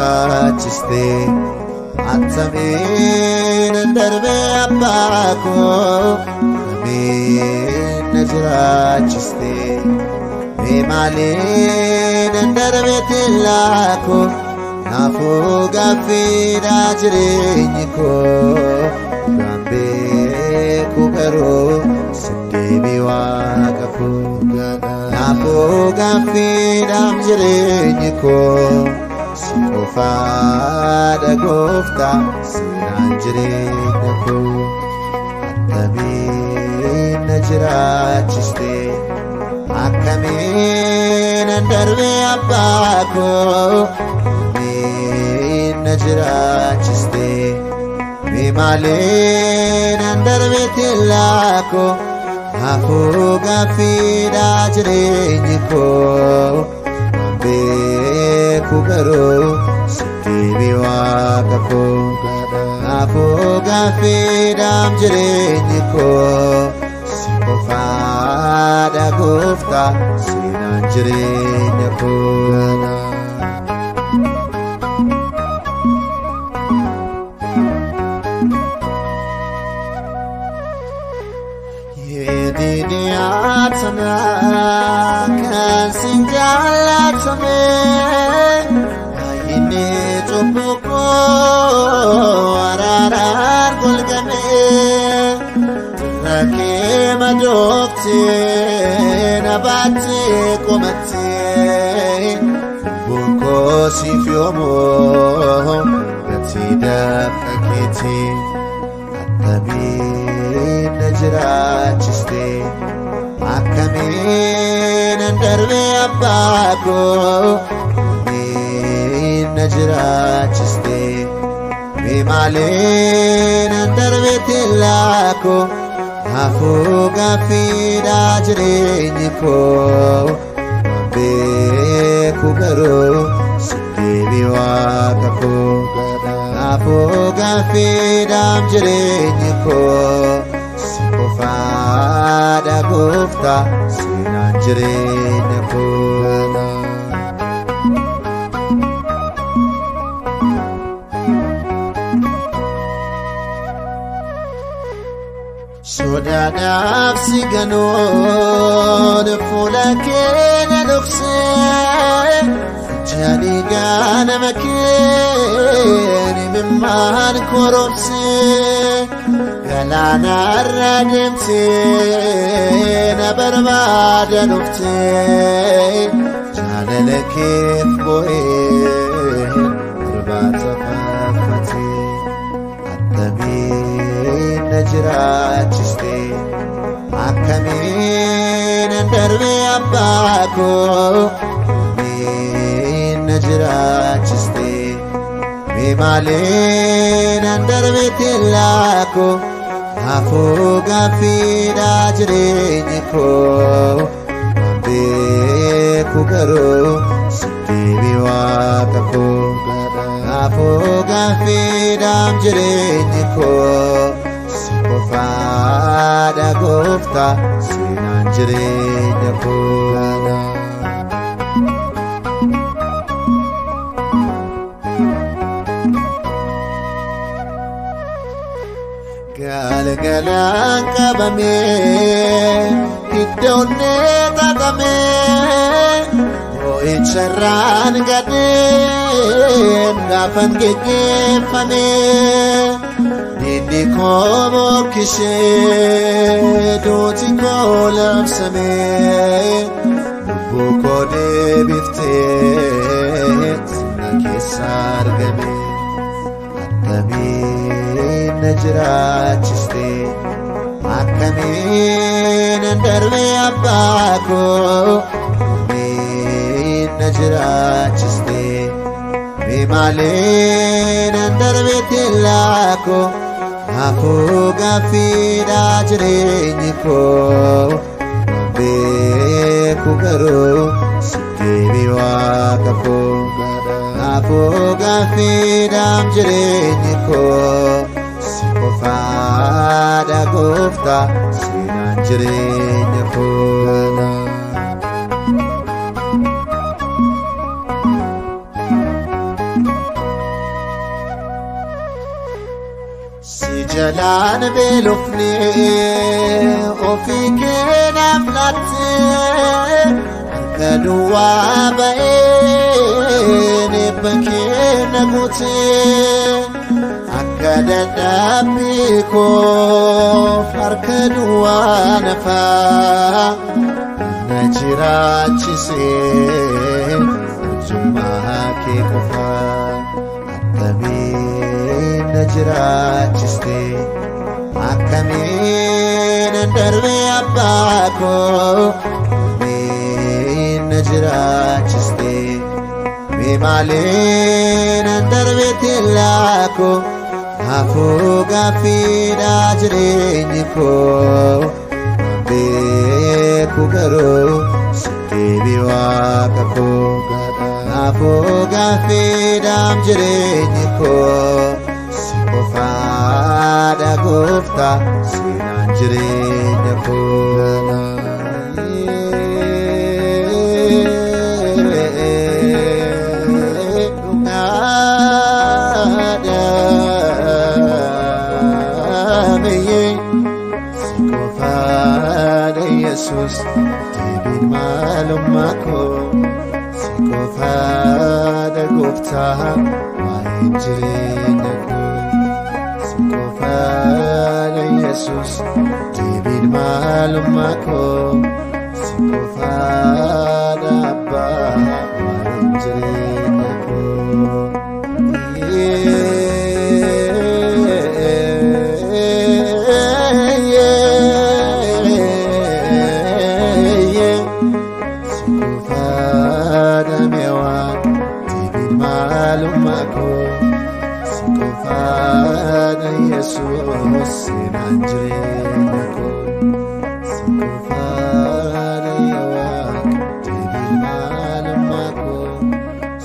jiraachiste attamiin darbe abbaa koo attamiin jiraachiste mee maaliin darbe tillaa koo naafuu gaaffiidha jireenyi koo kan beeku garuu deebii waaqa koo naafuu gaaffiidha jireenyi koo si qofaadha gooftaa seenaan jireenya koo akkamiin na jiraachiste akkamiin darbe abbaa koo na jiraachiste mee maaliin darbe tillaa koo naafuu gaaffiidha jireenyi koo beeku garuu deebii waaqa koo naafuu gaaffiidha jireenyi koo si qofaadha gooftaa seenaan jireenya koo Yedidiatana kan sinjalatame ayine topoko ararar golgame rake madokte nabate komate buko sifyomo gatida pakete akkamiin na jiraachiste akkamiin darbe abbaa koo na jiraachiste mee maaliin darbe tillaa koo naafuu gaaffiidha jireenyi koo beeku garuu deebii waaqa koo naafuu gaaffiidha jireenyi koo si qofaadha gooftaa seenaan jireenya koo sodaadhaaf si ganoon fuula keenya dhoksee jaalii gaanama keeni mimmaan koromsee galaanarra deemtee na barbaada dhuftee jaalala keef bo'ee irbaata faarfatee akkamiin na jiraachiste akkamiin darbe abbaa koo na jiraachiste mee maaliin darbe tillaa koo naafuu gaaffiidha jireenyi koo beeku garuu deebii waaqa koo naafuu gaaffiidha jireenyi koo si qofaadha gooftaa seenaan jireenya koo galgalaan qabamee iddoonnee xaxamee boo'icharraan gadheen gaafan geggeeffamee diinni koo bokkishee duuti koo labsamee lubbuu koo deebiftee sirna keessa argame akkamiin na jiraachiste akkamiin darbe abbaa koo na jiraachiste mee maaliin darbe tillaa koo naafuu gaaffiidha jireenyi koo beeku garuu deebii waaqa koo naafuu gaaffiidha jireenyi koo si qofaadha gooftaa seenaan jireenya koo jalaan beelofne ofii keenyaaf laatte harka duwwaa ba'een eebba keenya guute akka dadhabbii koof harka duwwaa nafaa na jiraachisee ujummaa kee qofaa akkamiin na jiraachiste akkamiin darbe abbaa koo akkamiin na jiraachiste mee maaliin darbe tillaa koo afoo gaaffiidha jireenyi koo beeku garuu sitti waaqa koo afoo gaaffiidha jireenyi koo si qofaadha gooftaa seenaan jireenya koo Jesus, David malumako, siko fada gufta, mainjirenya ko, siko fada Jesus, David malumako, siko fada abba, mainjirenya ko. Jesus, seenaan jireenya koo si qofaadha yaa Waaqa deebii maalummaa koo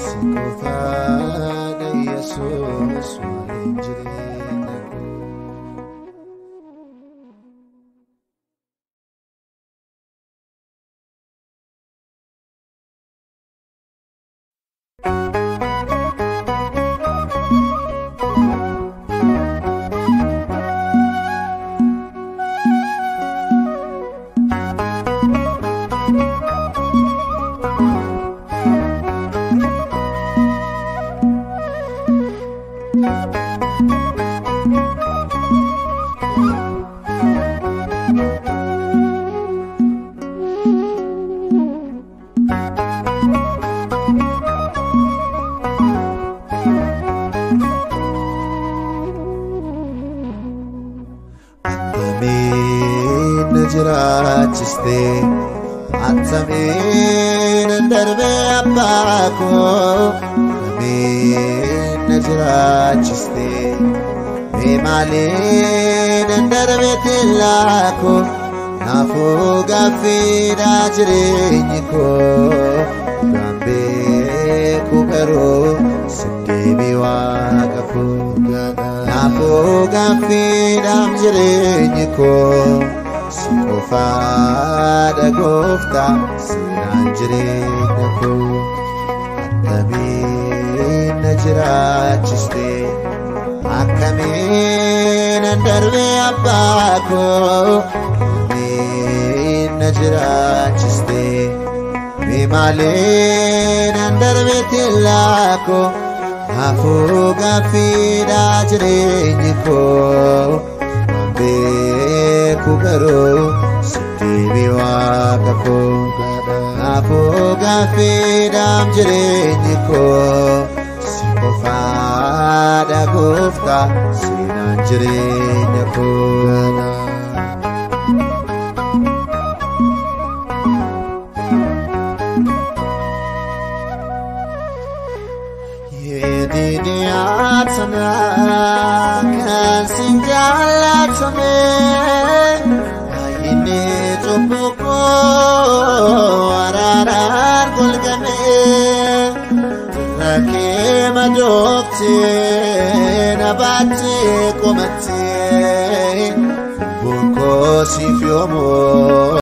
si qofaadha Yesuus waa'ee jireenya koo. Jiraachiste attamiin darbe abbaa koo attamiin jiraachiste mee maaliin darbe tillaa koo naafuu gaaffiidha jireenyi koo kan beeku garuu sitti waaqa koo naafuu gaaffiidha jireenyi koo siko fada gooftaa seenaan jireenya koo akkamiin na jiraachiste akkamiin darbe abbaa koo akkamiin na jiraachiste mee maaliin darbe tillaa koo naafuu gaaffiidha jireenyi koo beeku garuu sitti waaqa koo naafuu gaaffiidha jireenyi koo si qofaadha gooftaa seenaan jireenya koo. Yedidiyaatana kan sinjaalatame ayine topoko ararar golgame rake madokte nabate komate bunko sifyomo.